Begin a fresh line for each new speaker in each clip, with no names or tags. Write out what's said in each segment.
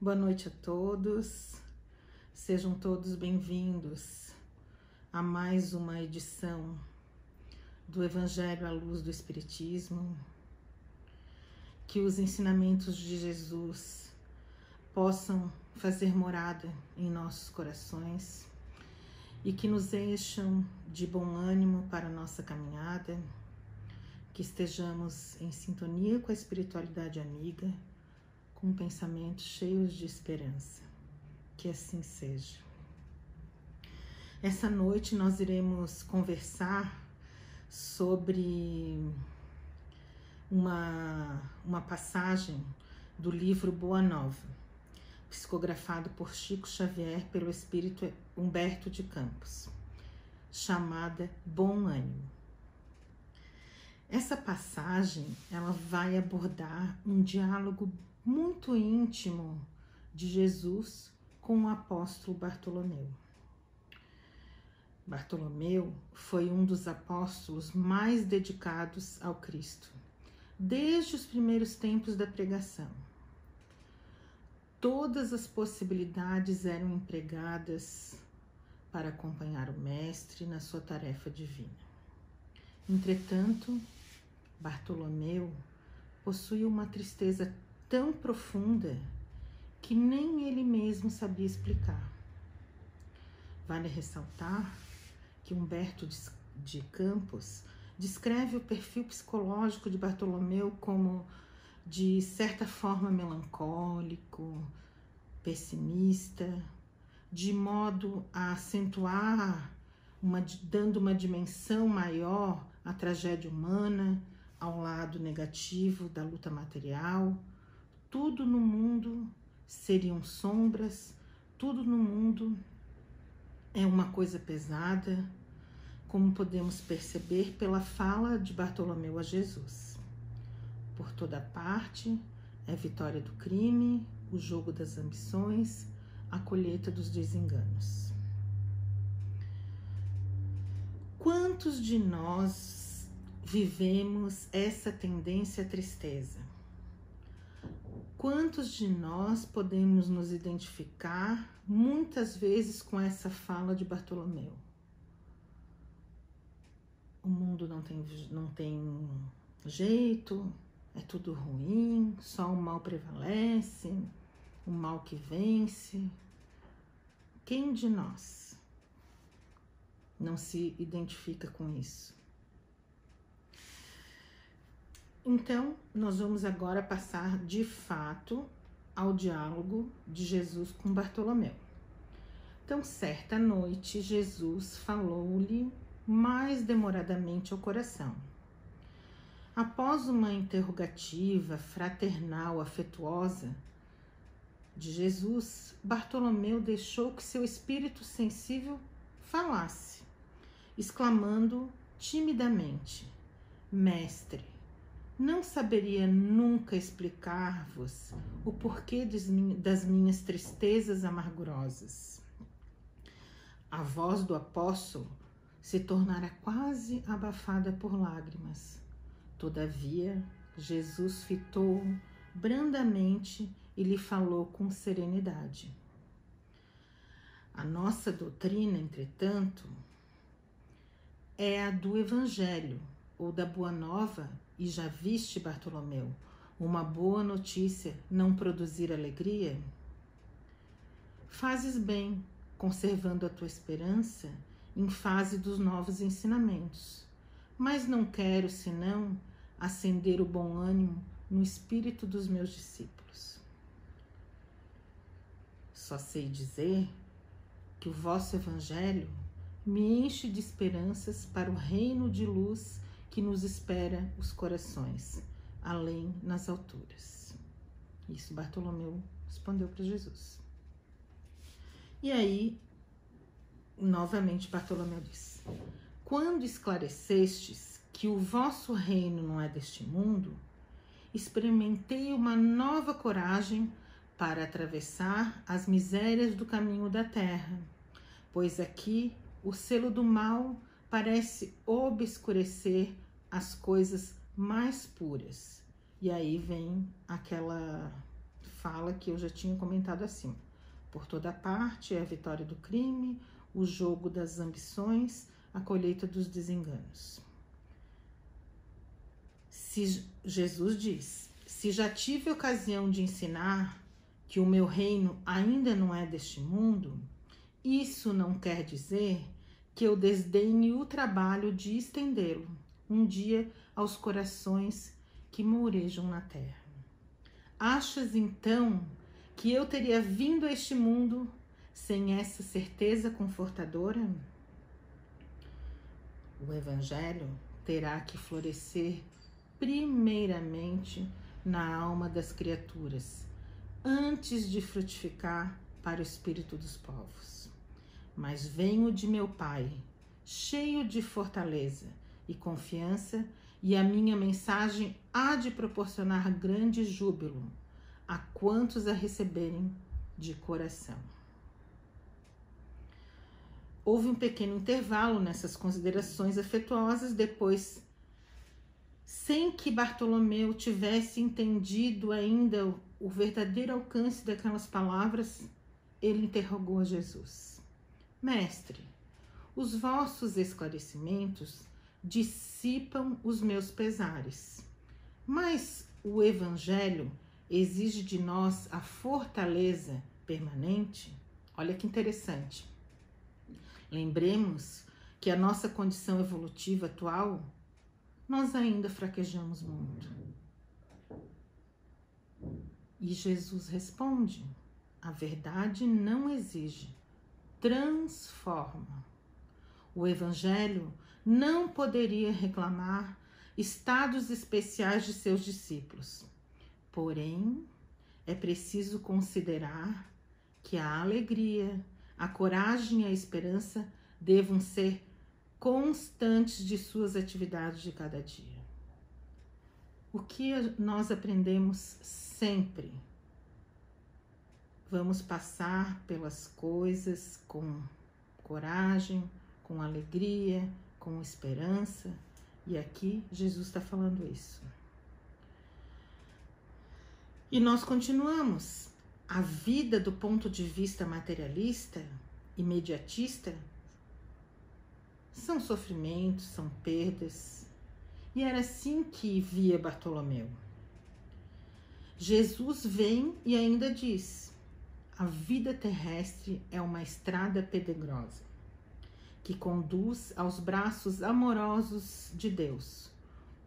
Boa noite a todos, sejam todos bem-vindos a mais uma edição do Evangelho à Luz do Espiritismo. Que os ensinamentos de Jesus possam fazer morada em nossos corações e que nos encham de bom ânimo para a nossa caminhada, que estejamos em sintonia com a espiritualidade amiga, com pensamentos cheios de esperança. Que assim seja. Essa noite nós iremos conversar sobre uma passagem do livro Boa Nova, psicografado por Chico Xavier pelo espírito Humberto de Campos, chamada Bom Ânimo. Essa passagem ela vai abordar um diálogo muito íntimo de Jesus com o apóstolo Bartolomeu. Bartolomeu foi um dos apóstolos mais dedicados ao Cristo, desde os primeiros tempos da pregação. Todas as possibilidades eram empregadas para acompanhar o Mestre na sua tarefa divina. Entretanto, Bartolomeu possuía uma tristeza tão profunda que nem ele mesmo sabia explicar. Vale ressaltar que Humberto de Campos descreve o perfil psicológico de Bartolomeu como, de certa forma, melancólico, pessimista, de modo a acentuar, dando uma dimensão maior à tragédia humana, ao lado negativo da luta material. Tudo no mundo seriam sombras, tudo no mundo é uma coisa pesada, como podemos perceber pela fala de Bartolomeu a Jesus. Por toda parte é vitória do crime, o jogo das ambições, a colheita dos desenganos. Quantos de nós vivemos essa tendência à tristeza? Quantos de nós podemos nos identificar muitas vezes com essa fala de Bartolomeu? O mundo não tem jeito, é tudo ruim, só o mal prevalece, o mal que vence. Quem de nós não se identifica com isso? Então, nós vamos agora passar de fato ao diálogo de Jesus com Bartolomeu. Então, certa noite, Jesus falou-lhe mais demoradamente ao coração. Após uma interrogativa fraternal, afetuosa de Jesus, Bartolomeu deixou que seu espírito sensível falasse, exclamando timidamente: Mestre, não saberia nunca explicar-vos o porquê das minhas tristezas amargurosas. A voz do apóstolo se tornara quase abafada por lágrimas. Todavia, Jesus fitou-o brandamente e lhe falou com serenidade. A nossa doutrina, entretanto, é a do Evangelho, ou da Boa Nova. E já viste, Bartolomeu, uma boa notícia não produzir alegria? Fazes bem, conservando a tua esperança em face dos novos ensinamentos, mas não quero, senão, acender o bom ânimo no espírito dos meus discípulos. Só sei dizer que o vosso Evangelho me enche de esperanças para o reino de luz que nos espera os corações, além nas alturas. Isso Bartolomeu respondeu para Jesus. E aí, novamente Bartolomeu disse: quando esclarecestes que o vosso reino não é deste mundo, experimentei uma nova coragem para atravessar as misérias do caminho da terra, pois aqui o selo do mal parece obscurecer as coisas mais puras. E aí vem aquela fala que eu já tinha comentado acima. Por toda parte é a vitória do crime, o jogo das ambições, a colheita dos desenganos. Jesus diz: se já tive ocasião de ensinar que o meu reino ainda não é deste mundo, isso não quer dizer que eu desdenhe o trabalho de estendê-lo um dia aos corações que mourejam na terra. Achas então que eu teria vindo a este mundo sem essa certeza confortadora? O Evangelho terá que florescer primeiramente na alma das criaturas, antes de frutificar para o espírito dos povos. Mas venho de meu Pai, cheio de fortaleza e confiança, e a minha mensagem há de proporcionar grande júbilo a quantos a receberem de coração. Houve um pequeno intervalo nessas considerações afetuosas, depois, sem que Bartolomeu tivesse entendido ainda o verdadeiro alcance daquelas palavras, ele interrogou a Jesus: Mestre, os vossos esclarecimentos dissipam os meus pesares, mas o Evangelho exige de nós a fortaleza permanente? Olha que interessante. Lembremos que a nossa condição evolutiva atual, nós ainda fraquejamos muito. E Jesus responde: a verdade não exige, transforma. O Evangelho não poderia reclamar estados especiais de seus discípulos. Porém, é preciso considerar que a alegria, a coragem e a esperança devam ser constantes de suas atividades de cada dia. O que nós aprendemos sempre? Vamos passar pelas coisas com coragem, com alegria, com esperança. E aqui Jesus está falando isso. E nós continuamos. A vida do ponto de vista materialista, imediatista, são sofrimentos, são perdas. E era assim que via Bartolomeu. Jesus vem e ainda diz: a vida terrestre é uma estrada pedregosa que conduz aos braços amorosos de Deus.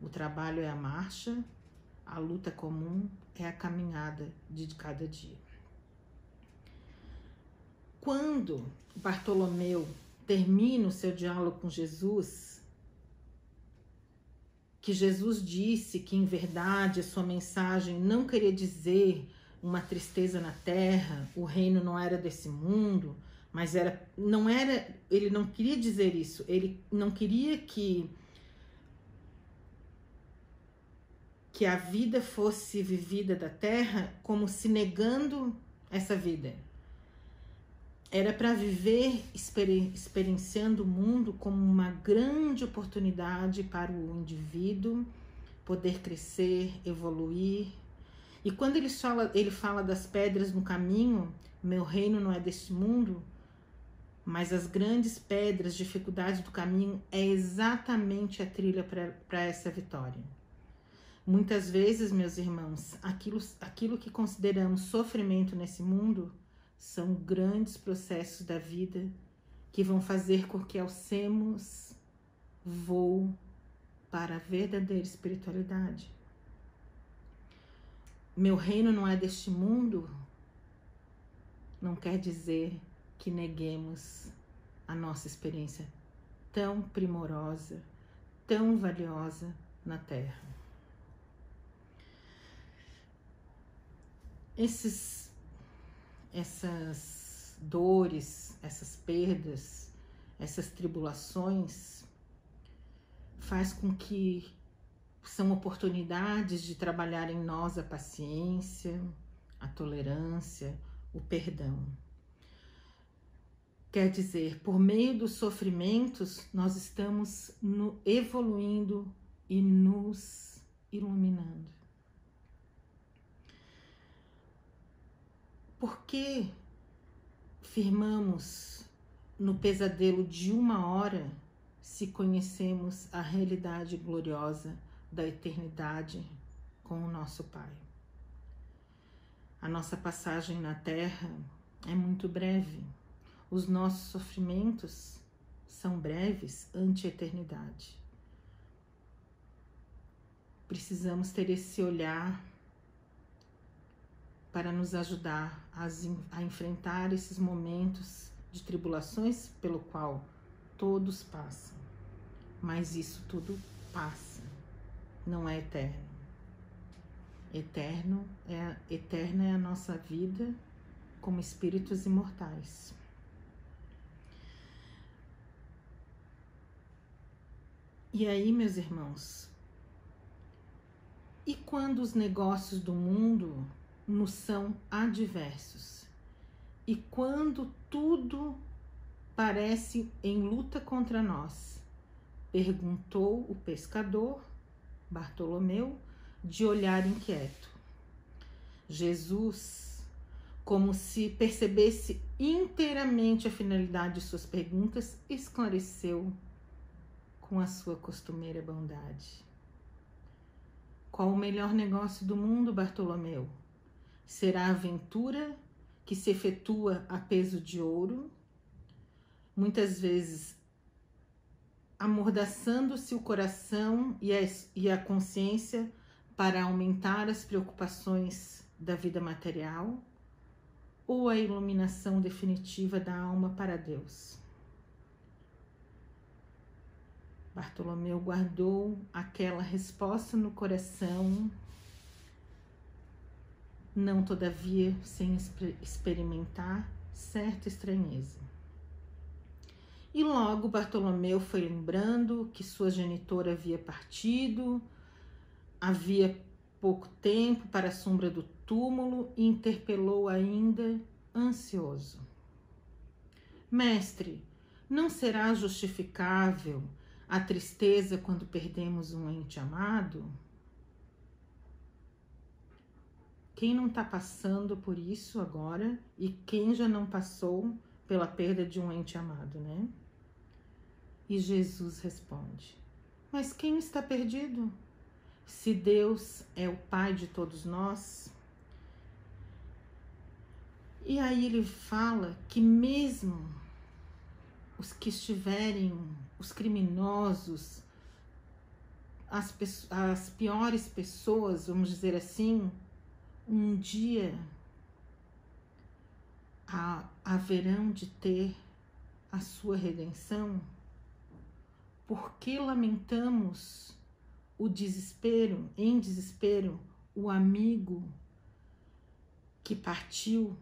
O trabalho é a marcha, a luta comum é a caminhada de cada dia. Quando Bartolomeu termina o seu diálogo com Jesus, que Jesus disse que em verdade a sua mensagem não queria dizer uma tristeza na terra, o reino não era desse mundo, mas ele não queria dizer isso, ele não queria que a vida fosse vivida da terra como se negando essa vida. Era para viver experienciando o mundo como uma grande oportunidade para o indivíduo poder crescer, evoluir. E quando ele fala das pedras no caminho, meu reino não é deste mundo, mas as grandes pedras, dificuldades do caminho é exatamente a trilha para essa vitória. Muitas vezes, meus irmãos, aquilo que consideramos sofrimento nesse mundo são grandes processos da vida que vão fazer com que alcemos voo para a verdadeira espiritualidade. Meu reino não é deste mundo, não quer dizer que neguemos a nossa experiência tão primorosa, tão valiosa na Terra. Essas dores, essas perdas, essas tribulações faz com que são oportunidades de trabalhar em nós a paciência, a tolerância, o perdão. Quer dizer, por meio dos sofrimentos, nós estamos evoluindo e nos iluminando. Por que firmamos no pesadelo de 1 hora se conhecemos a realidade gloriosa da eternidade com o nosso Pai? A nossa passagem na Terra é muito breve. Os nossos sofrimentos são breves ante a eternidade. Precisamos ter esse olhar para nos ajudar a enfrentar esses momentos de tribulações pelo qual todos passam. Mas isso tudo passa, não é eterno. Eterna é a nossa vida como espíritos imortais. E aí, meus irmãos, e quando os negócios do mundo nos são adversos? E quando tudo parece em luta contra nós? Perguntou o pescador, Bartolomeu, de olhar inquieto. Jesus, como se percebesse inteiramente a finalidade de suas perguntas, esclareceu com a sua costumeira bondade. Qual o melhor negócio do mundo, Bartolomeu? Será a aventura que se efetua a peso de ouro, muitas vezes amordaçando-se o coração e a consciência para aumentar as preocupações da vida material, ou a iluminação definitiva da alma para Deus? Bartolomeu guardou aquela resposta no coração, não todavia sem experimentar certa estranheza. E logo Bartolomeu foi lembrando que sua genitora havia partido, havia pouco tempo para a sombra do túmulo, e interpelou ainda, ansioso: Mestre, não será justificável a tristeza quando perdemos um ente amado? Quem não está passando por isso agora e quem já não passou pela perda de um ente amado, né? E Jesus responde: mas quem está perdido? Se Deus é o Pai de todos nós. E aí ele fala que mesmo os que estiverem, os criminosos, as piores pessoas, vamos dizer assim, um dia haverão de ter a sua redenção. Por que lamentamos em desespero, o amigo que partiu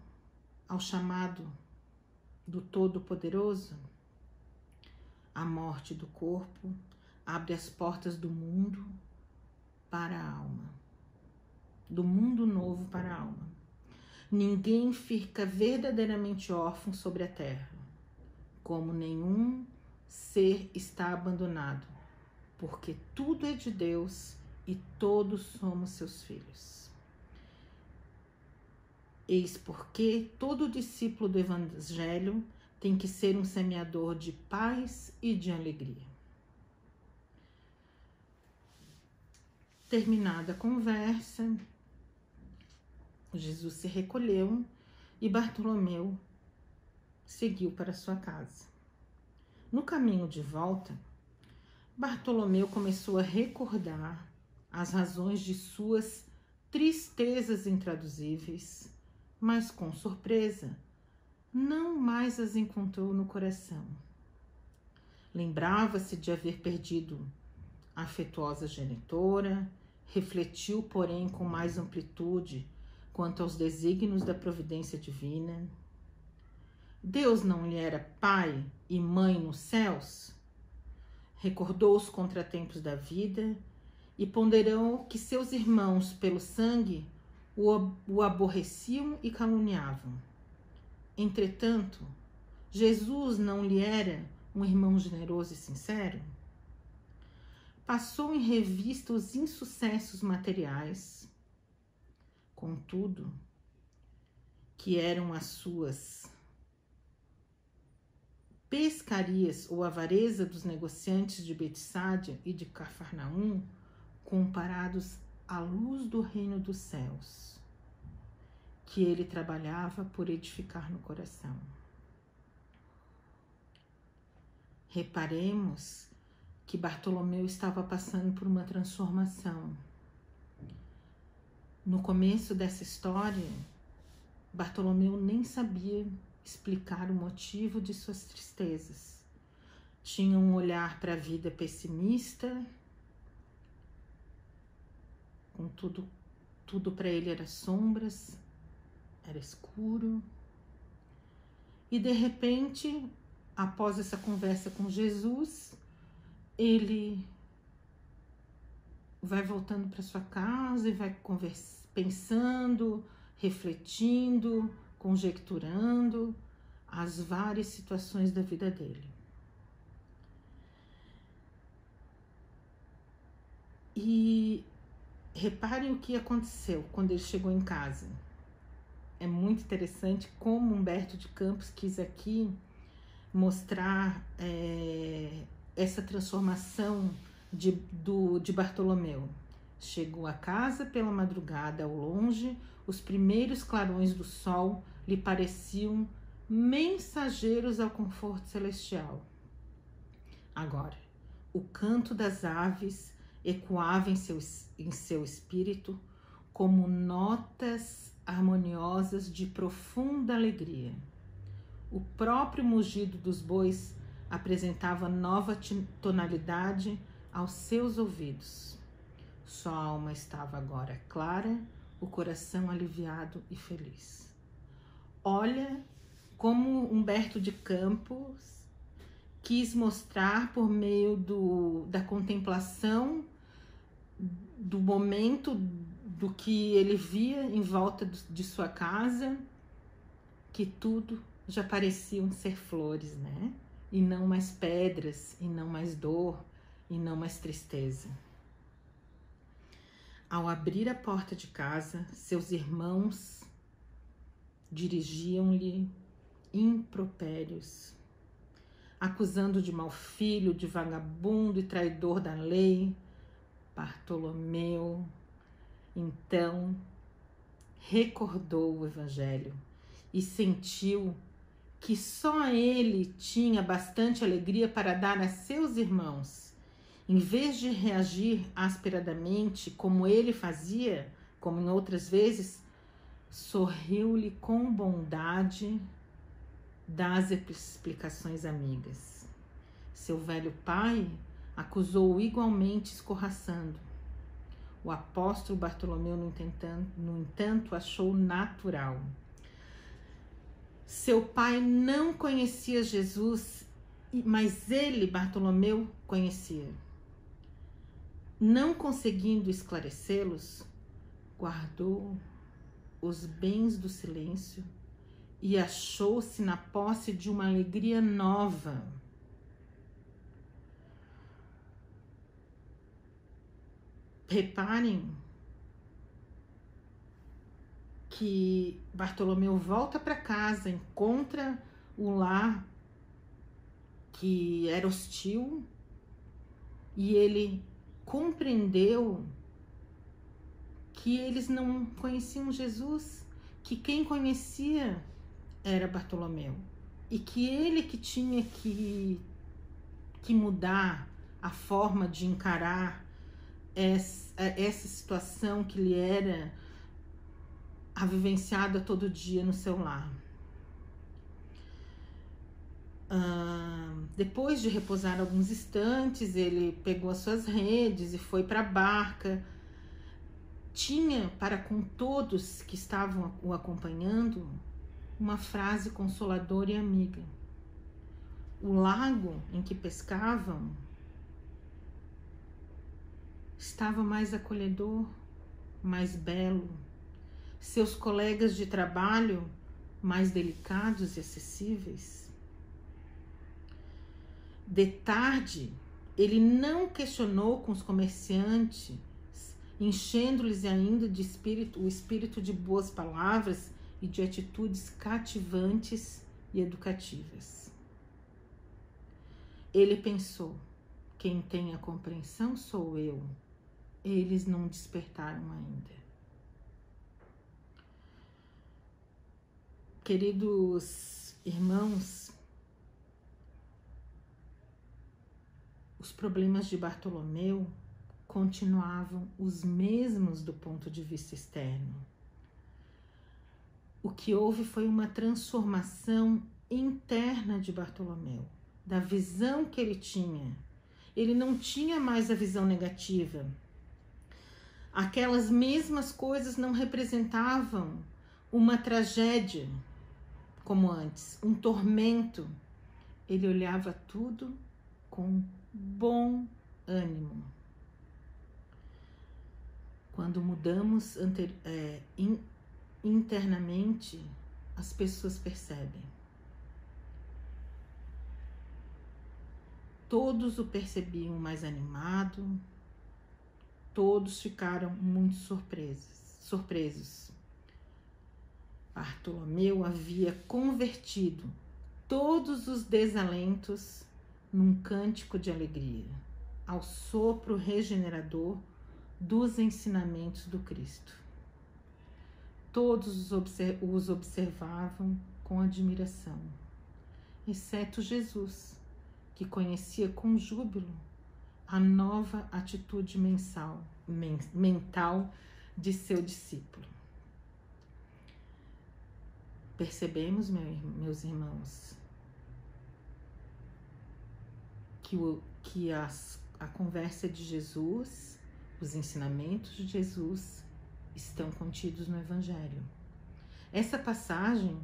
ao chamado do Todo-Poderoso? A morte do corpo abre as portas do mundo para a alma, do mundo novo para a alma. Ninguém fica verdadeiramente órfão sobre a terra, como nenhum ser está abandonado, porque tudo é de Deus e todos somos seus filhos. Eis porque todo discípulo do Evangelho tem que ser um semeador de paz e de alegria. Terminada a conversa, Jesus se recolheu e Bartolomeu seguiu para sua casa. No caminho de volta, Bartolomeu começou a recordar as razões de suas tristezas intraduzíveis, mas com surpresa, não mais as encontrou no coração. Lembrava-se de haver perdido a afetuosa genitora, refletiu, porém, com mais amplitude quanto aos desígnios da providência divina. Deus não lhe era pai e mãe nos céus? Recordou os contratempos da vida e ponderou que seus irmãos pelo sangue o aborreciam e caluniavam. Entretanto, Jesus não lhe era um irmão generoso e sincero? Passou em revista os insucessos materiais, contudo, que eram as suas pescarias ou avareza dos negociantes de Betsádia e de Cafarnaum, comparados à luz do reino dos céus, que ele trabalhava por edificar no coração. Reparemos que Bartolomeu estava passando por uma transformação. No começo dessa história, Bartolomeu nem sabia explicar o motivo de suas tristezas. Tinha um olhar para a vida pessimista, com tudo para ele era sombras, era escuro. E de repente, após essa conversa com Jesus, ele vai voltando para sua casa e vai pensando, refletindo, conjecturando as várias situações da vida dele. E reparem o que aconteceu quando ele chegou em casa. É muito interessante como Humberto de Campos quis aqui mostrar essa transformação de Bartolomeu. Chegou a casa pela madrugada, ao longe, os primeiros clarões do sol lhe pareciam mensageiros ao conforto celestial. Agora, o canto das aves ecoava em seu espírito como notas harmoniosas de profunda alegria. O próprio mugido dos bois apresentava nova tonalidade aos seus ouvidos. Sua alma estava agora clara, o coração aliviado e feliz. Olha como Humberto de Campos quis mostrar por meio da contemplação do momento do que ele via em volta de sua casa, que tudo já pareciam ser flores, né? E não mais pedras, e não mais dor, e não mais tristeza. Ao abrir a porta de casa, seus irmãos dirigiam-lhe impropérios, acusando de mau filho, de vagabundo e traidor da lei. Bartolomeu, então, recordou o Evangelho e sentiu que só ele tinha bastante alegria para dar a seus irmãos. Em vez de reagir asperadamente, como ele fazia, como em outras vezes, sorriu-lhe com bondade das explicações amigas. Seu velho pai acusou-o igualmente escorraçando. O apóstolo Bartolomeu, no entanto, achou natural. Seu pai não conhecia Jesus, mas ele, Bartolomeu, conhecia. Não conseguindo esclarecê-los, guardou os bens do silêncio e achou-se na posse de uma alegria nova. Reparem que Bartolomeu volta para casa, encontra o lar que era hostil e ele compreendeu que eles não conheciam Jesus, que quem conhecia era Bartolomeu e que ele que tinha que mudar a forma de encarar essa situação que lhe era vivenciada todo dia no seu lar. Depois de repousar alguns instantes, ele pegou as suas redes e foi para a barca. Tinha para com todos que estavam o acompanhando uma frase consoladora e amiga. O lago em que pescavam estava mais acolhedor, mais belo. Seus colegas de trabalho mais delicados e acessíveis. De tarde, ele não questionou com os comerciantes, enchendo-lhes ainda de o espírito de boas palavras e de atitudes cativantes e educativas. Ele pensou: quem tem a compreensão sou eu. Eles não despertaram ainda. Queridos irmãos, os problemas de Bartolomeu continuavam os mesmos do ponto de vista externo. O que houve foi uma transformação interna de Bartolomeu, da visão que ele tinha. Ele não tinha mais a visão negativa. Aquelas mesmas coisas não representavam uma tragédia como antes, um tormento. Ele olhava tudo com bom ânimo. Quando mudamos internamente, as pessoas percebem. Todos o percebiam mais animado, todos ficaram muito surpresos. Bartolomeu havia convertido todos os desalentos num cântico de alegria, ao sopro regenerador dos ensinamentos do Cristo. Todos os observavam com admiração, exceto Jesus, que conhecia com júbilo a nova atitude mental de seu discípulo. Percebemos, meus irmãos, que a conversa de Jesus, os ensinamentos de Jesus estão contidos no Evangelho. Essa passagem,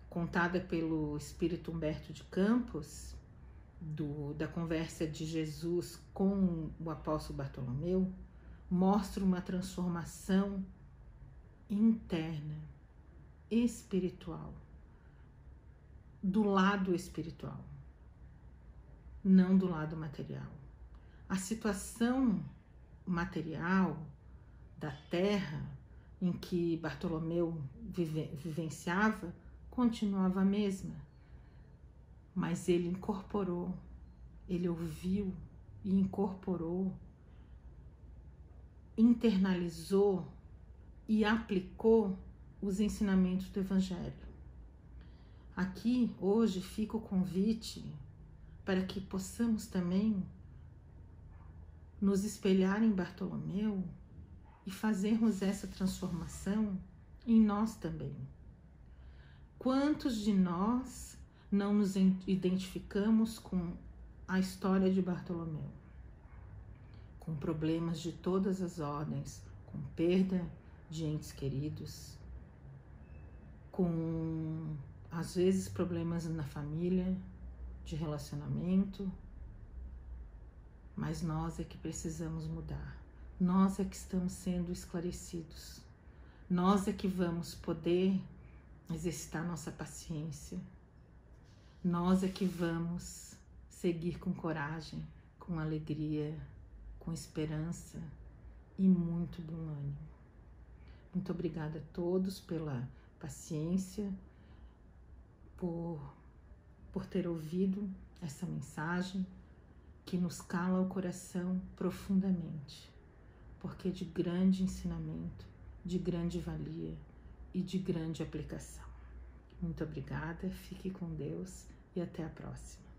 contada pelo Espírito Humberto de Campos, da conversa de Jesus com o apóstolo Bartolomeu, mostra uma transformação interna, espiritual, do lado espiritual, não do lado material. A situação material da terra em que Bartolomeu vivenciava continuava a mesma, mas ele incorporou, ele ouviu e incorporou, internalizou e aplicou os ensinamentos do Evangelho. Aqui, hoje, fica o convite para que possamos também nos espelhar em Bartolomeu e fazermos essa transformação em nós também. Quantos de nós não nos identificamos com a história de Bartolomeu? Com problemas de todas as ordens, com perda de entes queridos, com, às vezes, problemas na família, de relacionamento, mas nós é que precisamos mudar. Nós é que estamos sendo esclarecidos. Nós é que vamos poder exercitar nossa paciência. Nós é que vamos seguir com coragem, com alegria, com esperança e muito bom ânimo. Muito obrigada a todos pela paciência, por ter ouvido essa mensagem que nos cala o coração profundamente, porque é de grande ensinamento, de grande valia e de grande aplicação. Muito obrigada, fique com Deus e até a próxima.